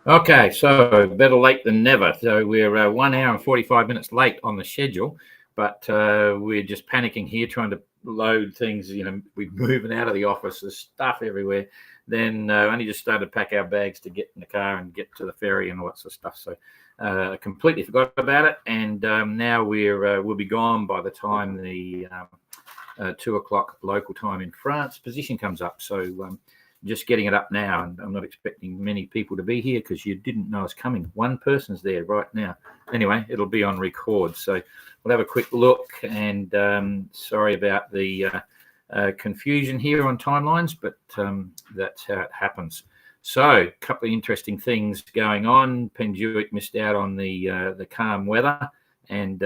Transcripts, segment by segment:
Okay, so better late than never. So we're 1 hour and 45 minutes late on the schedule, but we're just panicking here trying to load things. We're moving out of the office, there's stuff everywhere. Then only just started to pack our bags to get in the car and get to the ferry and all that sort of stuff. So completely forgot about it. And now we'll be gone by the time the 2 o'clock local time in France position comes up. So just getting it up now, and I'm not expecting many people to be here because you didn't know it's coming. One person's there right now. Anyway, it'll be on record, so we'll have a quick look. And sorry about the confusion here on timelines, but that's how it happens. So a couple of interesting things going on. Penjuic missed out on the calm weather, and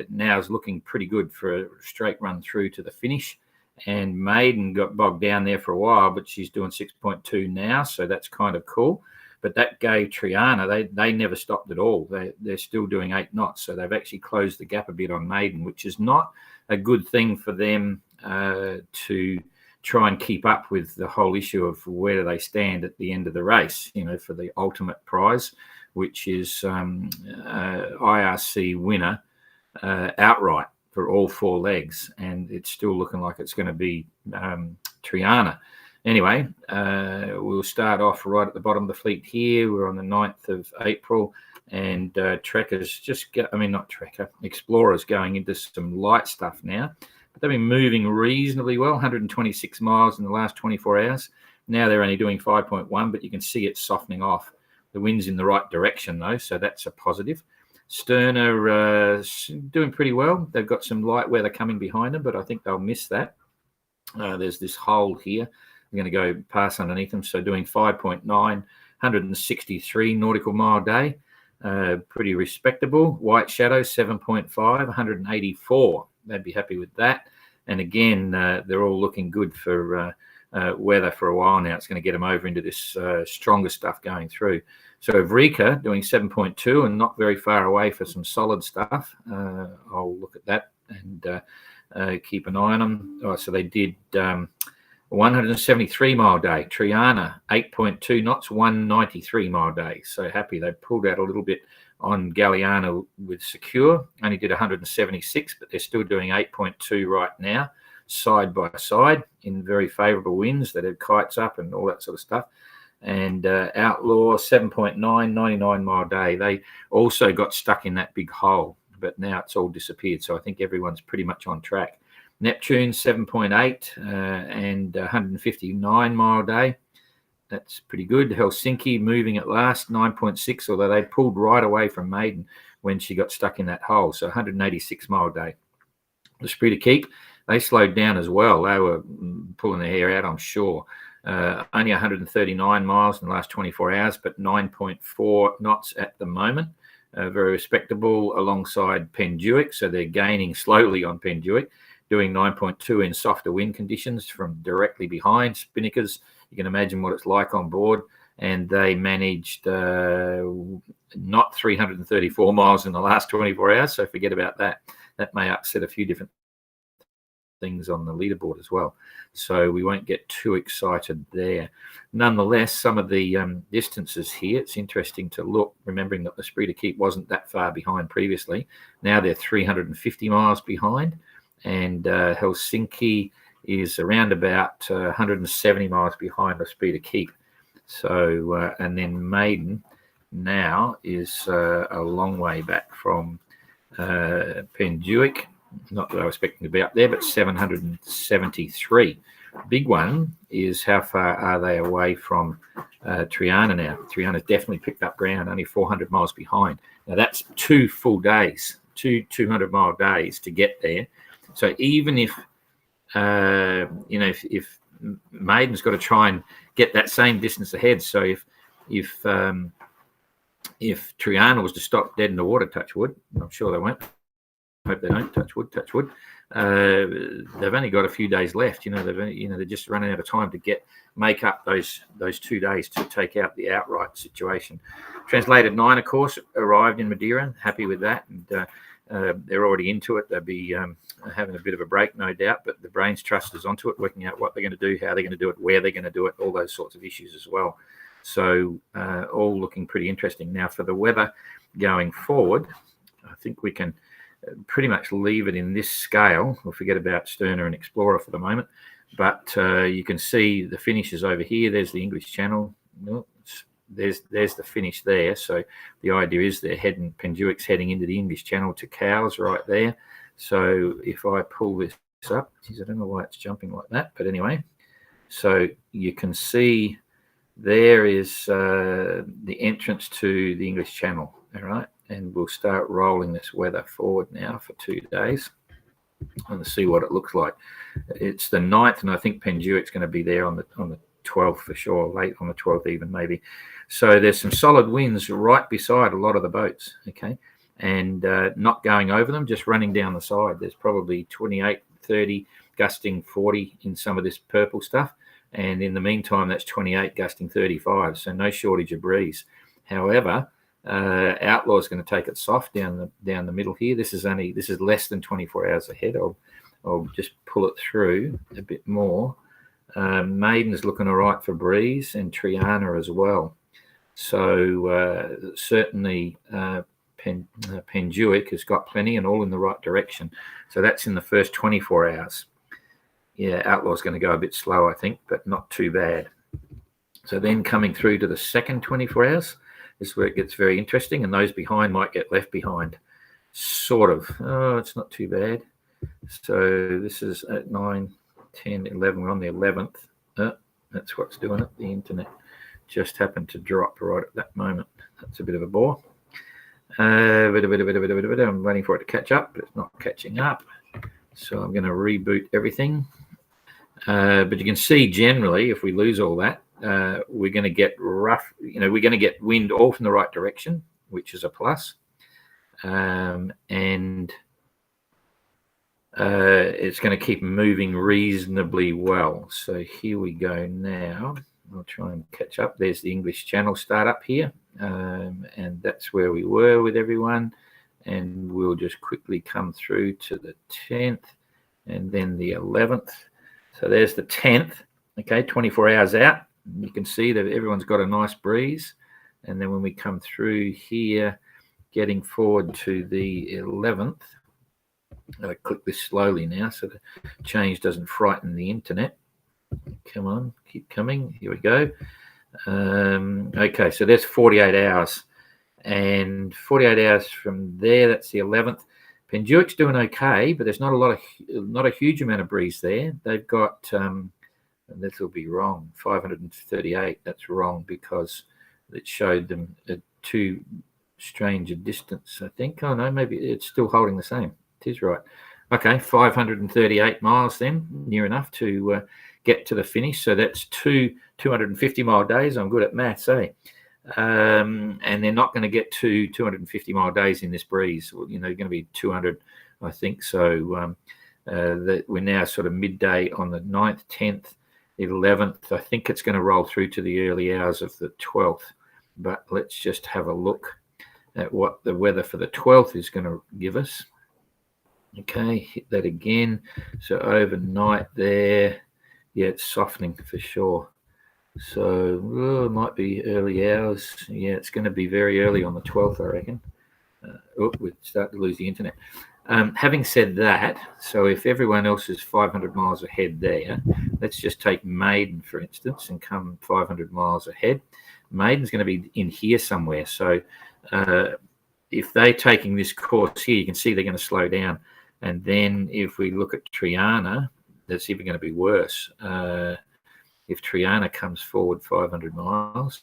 now is looking pretty good for a straight run through to the finish. And Maiden got bogged down there for a while, but she's doing 6.2 now, so that's kind of cool. But that gave Triana, they never stopped at all. They're still doing 8 knots, so they've actually closed the gap a bit on Maiden, which is not a good thing for them to try and keep up with the whole issue of where do they stand at the end of the race, for the ultimate prize, which is IRC winner outright for all 4 legs, and it's still looking like it's going to be Triana. Anyway, we'll start off right at the bottom of the fleet here. We're on the 9th of April, and Explorers going into some light stuff now, but they've been moving reasonably well, 126 miles in the last 24 hours. Now they're only doing 5.1, but you can see it softening off. The wind's in the right direction though, so that's a positive. Stern are doing pretty well. They've got some light weather coming behind them, but I think they'll miss that. There's this hole here. I'm going to go past underneath them. So doing 5.9, 163 nautical mile day. Pretty respectable. White Shadow, 7.5, 184. They'd be happy with that. And again, they're all looking good for weather for a while now. It's going to get them over into this stronger stuff going through. So Vrika doing 7.2 and not very far away for some solid stuff. I'll look at that and keep an eye on them. Oh, so they did 173 mile day. Triana, 8.2 knots, 193 mile day. So happy. They pulled out a little bit on Galliano with Secure. Only did 176, but they're still doing 8.2 right now, side by side in very favourable winds that have kites up and all that sort of stuff. And Outlaw, 7.9, 99 mile day. They also got stuck in that big hole, but now it's all disappeared. So I think everyone's pretty much on track. Neptune, 7.8 and 159 mile day. That's pretty good. Helsinki moving at last, 9.6, although they pulled right away from Maiden when she got stuck in that hole. So 186 mile day. The Esprit de Keep, they slowed down as well. They were pulling their hair out, I'm sure. Only 139 miles in the last 24 hours, but 9.4 knots at the moment. Very respectable alongside Penjuic. So they're gaining slowly on Penjuic, doing 9.2 in softer wind conditions from directly behind Spinnakers. You can imagine what it's like on board. And they managed not 334 miles in the last 24 hours. So forget about that. That may upset a few different things on the leaderboard as well, so we won't get too excited there. Nonetheless, some of the distances here, it's interesting to look, remembering that the Esprit de Keep wasn't that far behind previously. Now they're 350 miles behind, and Helsinki is around about 170 miles behind the Esprit de Keep. So and then Maiden now is a long way back from Penjuic. Not that I was expecting to be up there, but 773. Big one is how far are they away from Triana now? Triana's definitely picked up ground, only 400 miles behind. Now that's 2 full days, 200-mile days to get there. So even if if Maiden's got to try and get that same distance ahead, so if Triana was to stop dead in the water, touch wood, I'm sure they won't. Hope they don't, touch wood. They've only got a few days left. They're just running out of time to make up those 2 days to take out the outright situation. Translated 9, of course, arrived in Madeira. Happy with that, and they're already into it. They'll be having a bit of a break, no doubt. But the brains trust is onto it, working out what they're going to do, how they're going to do it, where they're going to do it, all those sorts of issues as well. So all looking pretty interesting. Now for the weather going forward, I think we can pretty much leave it in this scale. We'll forget about Sterner and Explorer for the moment. But you can see the finishes over here. There's the English Channel. There's the finish there. So the idea is they're heading, Penduic's heading into the English Channel to Cowes right there. So if I pull this up, geez, I don't know why it's jumping like that, but anyway, so you can see there is the entrance to the English Channel, all right? And we'll start rolling this weather forward now for 2 days and see what it looks like. It's the 9th, and I think Penduic's going to be there on the 12th for sure, late on the 12th even maybe. So there's some solid winds right beside a lot of the boats, okay? And not going over them, just running down the side. There's probably 28, 30, gusting 40 in some of this purple stuff. And in the meantime, that's 28 gusting 35. So no shortage of breeze. However, Outlaw's going to take it soft down the middle here. This is less than 24 hours ahead. I'll just pull it through a bit more. Maiden's looking all right for breeze, and Triana as well. So certainly Penduic has got plenty and all in the right direction. So that's in the first 24 hours. Yeah, Outlaw's going to go a bit slow, I think, but not too bad. So then coming through to the second 24 hours is where it gets very interesting, and those behind might get left behind. Sort of. Oh, it's not too bad. So this is at 9, 10, 11. We're on the 11th. That's what's doing it. The internet just happened to drop right at that moment. That's a bit of a bore. I'm waiting for it to catch up, but it's not catching up. So I'm going to reboot everything. But you can see generally, if we lose all that, we're going to get rough, we're going to get wind all from the right direction, which is a plus. And it's going to keep moving reasonably well. So here we go now. I'll try and catch up. There's the English Channel start up here. And that's where we were with everyone. And we'll just quickly come through to the 10th and then the 11th. So there's the 10th, okay, 24 hours out. You can see that everyone's got a nice breeze. And then when we come through here, getting forward to the 11th, I'll click this slowly now so the change doesn't frighten the internet. Come on, keep coming. Here we go. Okay, so there's 48 hours. And 48 hours from there, that's the 11th. Penduic's doing okay, but there's not a huge amount of breeze there. They've got, this will be wrong, 538. That's wrong because it showed them at too strange a distance, I think. Oh, no, maybe it's still holding the same. It is right. Okay, 538 miles then, near enough to get to the finish. So that's 250-mile days. I'm good at maths, eh? And they're not going to get to 250-mile days in this breeze. Well, going to be 200, I think. So we're now sort of midday on the 9th, 10th, 11th. I think it's going to roll through to the early hours of the 12th. But let's just have a look at what the weather for the 12th is going to give us. Okay, hit that again. So overnight there, yeah, it's softening for sure. So it might be early hours. Yeah, it's going to be very early on the 12th, I reckon. We start to lose the internet. Having said that, so if everyone else is 500 miles ahead there, let's just take Maiden, for instance, and come 500 miles ahead. Maiden's going to be in here somewhere. So if they're taking this course here, you can see they're going to slow down. And then if we look at Triana, that's even going to be worse. If Triana comes forward 500 miles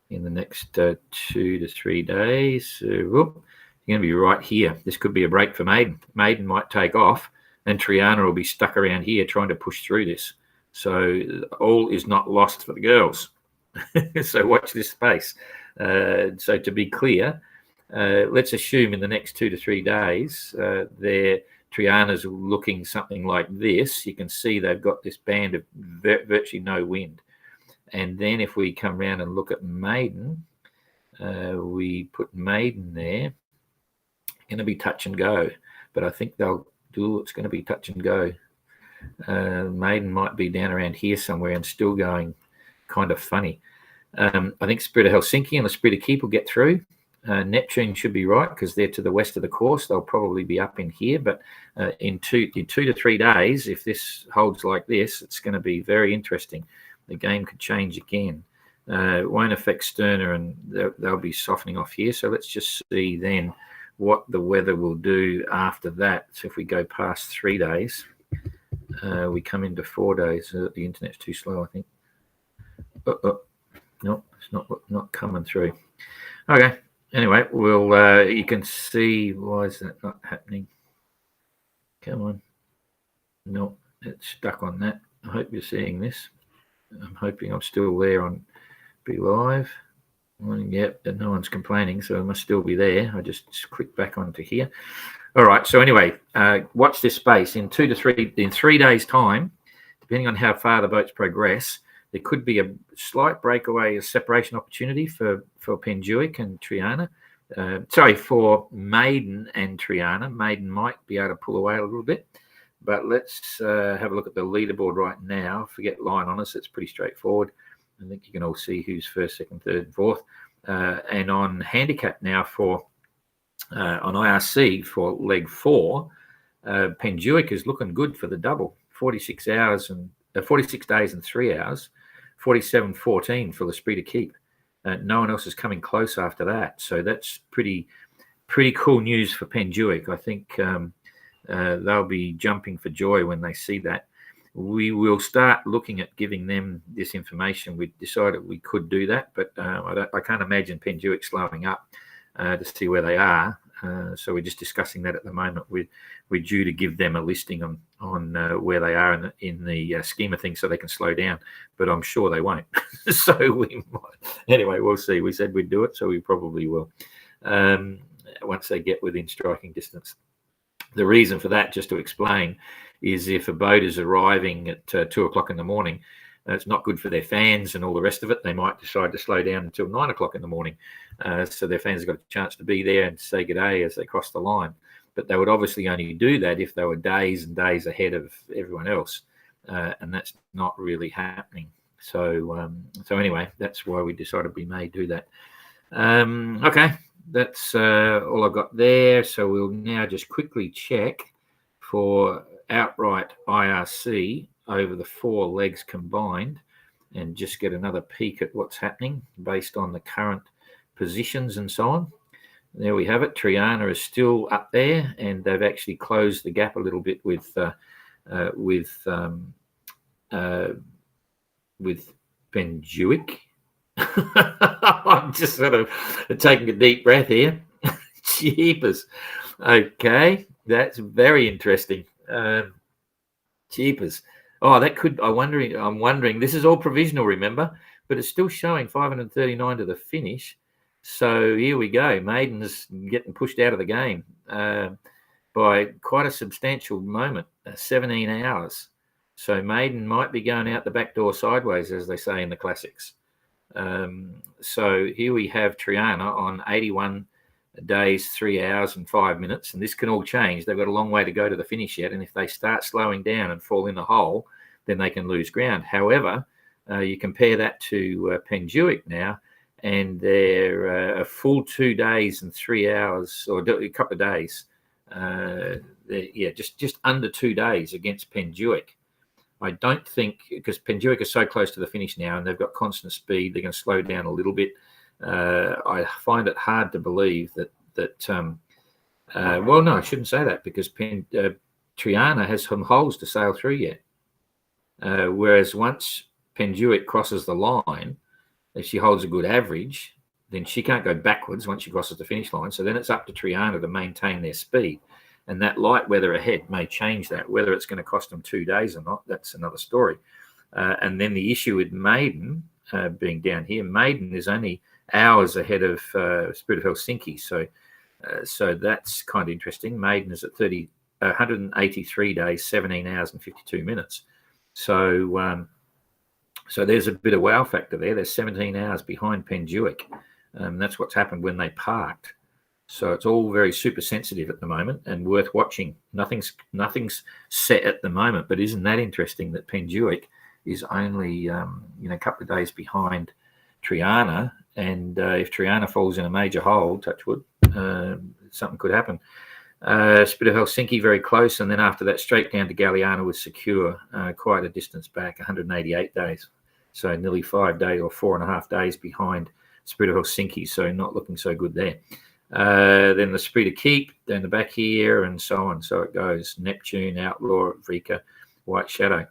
in the next 2 to 3 days, you're going to be right here. This could be a break for Maiden. Maiden might take off, and Triana will be stuck around here trying to push through this. So all is not lost for the girls. So watch this space. So to be clear, let's assume in the next 2 to 3 days, Triana's looking something like this. You can see they've got this band of virtually no wind. And then if we come around and look at Maiden, we put Maiden there. Going to be touch and go, but I think it's going to be touch and go. Maiden might be down around here somewhere and still going kind of funny. I think Spirit of Helsinki and the Spirit of Keep will get through. Neptune should be right because they're to the west of the course. They'll probably be up in here, but in 2 to 3 days, if this holds like this, it's going to be very interesting. The game could change again. It won't affect Sterner, and they'll be softening off here. So let's just see then what the weather will do after that. So if we go past 3 days, we come into 4 days. The internet's too slow, I think. No, it's not coming through. Okay. Anyway, we'll. You can see, why is that not happening? Come on. No, it's stuck on that. I hope you're seeing this. I'm hoping I'm still there on Be Live. Yep, no one's complaining, so I must still be there. I just click back onto here. All right. So anyway, watch this space. In 3 days' time, depending on how far the boats progress, there could be a slight breakaway, a separation opportunity for Penduic and Triana. For Maiden and Triana. Maiden might be able to pull away a little bit, but let's have a look at the leaderboard right now. Forget line on us; it's pretty straightforward. I think you can all see who's first, second, third, and fourth. And on handicap now for on IRC for leg 4, Penduic is looking good for the double. 46 days and 3 hours. 47.14 for the Spirit of Keep. No one else is coming close after that. So that's pretty cool news for Penduic. I think they'll be jumping for joy when they see that. We will start looking at giving them this information. We decided we could do that, but I can't imagine Penduic slowing up to see where they are. So we're just discussing that at the moment. We're due to give them a listing on where they are in the scheme of things, so they can slow down. But I'm sure they won't. So we might. Anyway, we'll see. We said we'd do it, so we probably will once they get within striking distance. The reason for that, just to explain, is if a boat is arriving at 2 o'clock in the morning, it's not good for their fans and all the rest of it. They might decide to slow down until 9 o'clock in the morning. So their fans have got a chance to be there and say good day as they cross the line. But they would obviously only do that if they were days and days ahead of everyone else. And that's not really happening. So anyway, that's why we decided we may do that. Okay, that's all I've got there. So we'll now just quickly check for outright IRC over the 4 legs combined and just get another peek at what's happening based on the current positions and so on. There we have it. Triana is still up there, and they've actually closed the gap a little bit with Penduic. I'm just sort of taking a deep breath here. Jeepers. Okay, that's very interesting. Jeepers. Oh, that could. I'm wondering. This is all provisional, remember, but it's still showing 539 to the finish. So here we go. Maiden's getting pushed out of the game by quite a substantial moment, 17 hours. So Maiden might be going out the back door sideways, as they say in the classics. So here we have Triana on 81 days, 3 hours and 5 minutes, and this can all change. They've got a long way to go to the finish yet, and if they start slowing down and fall in the hole, then they can lose ground. However, you compare that to Penduic now, and they're a full 2 days and 3 hours, or a couple of days. Just under 2 days against Penduic. I don't think, because Penduic is so close to the finish now and they've got constant speed, they're going to slow down a little bit. I find it hard to believe well, no, I shouldn't say that, because Triana has some holes to sail through yet. Whereas once Penduic crosses the line, if she holds a good average, then she can't go backwards once she crosses the finish line. So then it's up to Triana to maintain their speed. And that light weather ahead may change that. Whether it's going to cost them 2 days or not, that's another story. And then the issue with Maiden being down here, Maiden is only hours ahead of Spirit of Helsinki. So that's kind of interesting. Maiden is at 183 days, 17 hours and 52 minutes. So there's a bit of wow factor there. They're 17 hours behind Penduic. That's what's happened when they parked. So it's all very super sensitive at the moment and worth watching. Nothing's set at the moment, but isn't that interesting that Penduic is only a couple of days behind Triana, and if Triana falls in a major hole, touch wood, something could happen. Spirit of Helsinki very close, and then after that straight down to Galiana was secure, quite a distance back, 188 days, so nearly 5 days or 4.5 days behind Spirit of Helsinki, so not looking so good there. Then the Spirit of Keep down the back here, and so on, so it goes. Neptune, Outlaw, Vrika, White Shadow.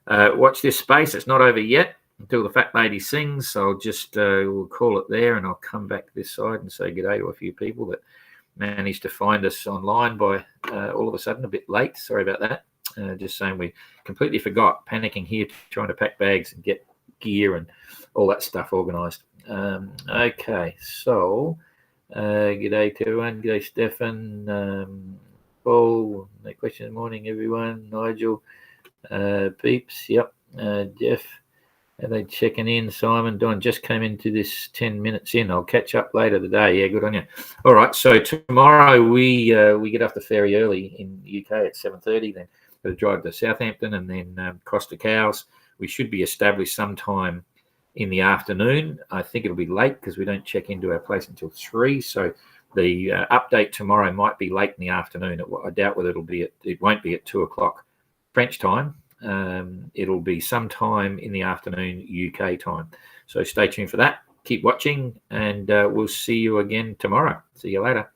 Watch this space, it's not over yet until the fat lady sings, so I'll just we'll call it there, and I'll come back this side and say g'day to a few people that managed to find us online by all of a sudden, a bit late. Sorry about that. Just saying we completely forgot, panicking here, trying to pack bags and get gear and all that stuff organised. Okay, so g'day to everyone. G'day, Stefan. Paul, no question in the morning, everyone. Nigel, Peeps, yep. Jeff, are they checking in? Simon, Don just came into this 10 minutes in. I'll catch up later today. Yeah, good on you. All right, so tomorrow we get off the ferry early in the UK at 7:30. Then got to drive to Southampton and then cross to Cowes. We should be established sometime in the afternoon. I think it'll be late because we don't check into our place until 3. So the update tomorrow might be late in the afternoon. I doubt whether it won't be at 2 o'clock French time. It'll be sometime in the afternoon UK time. So stay tuned for that. Keep watching, and we'll see you again tomorrow. See you later.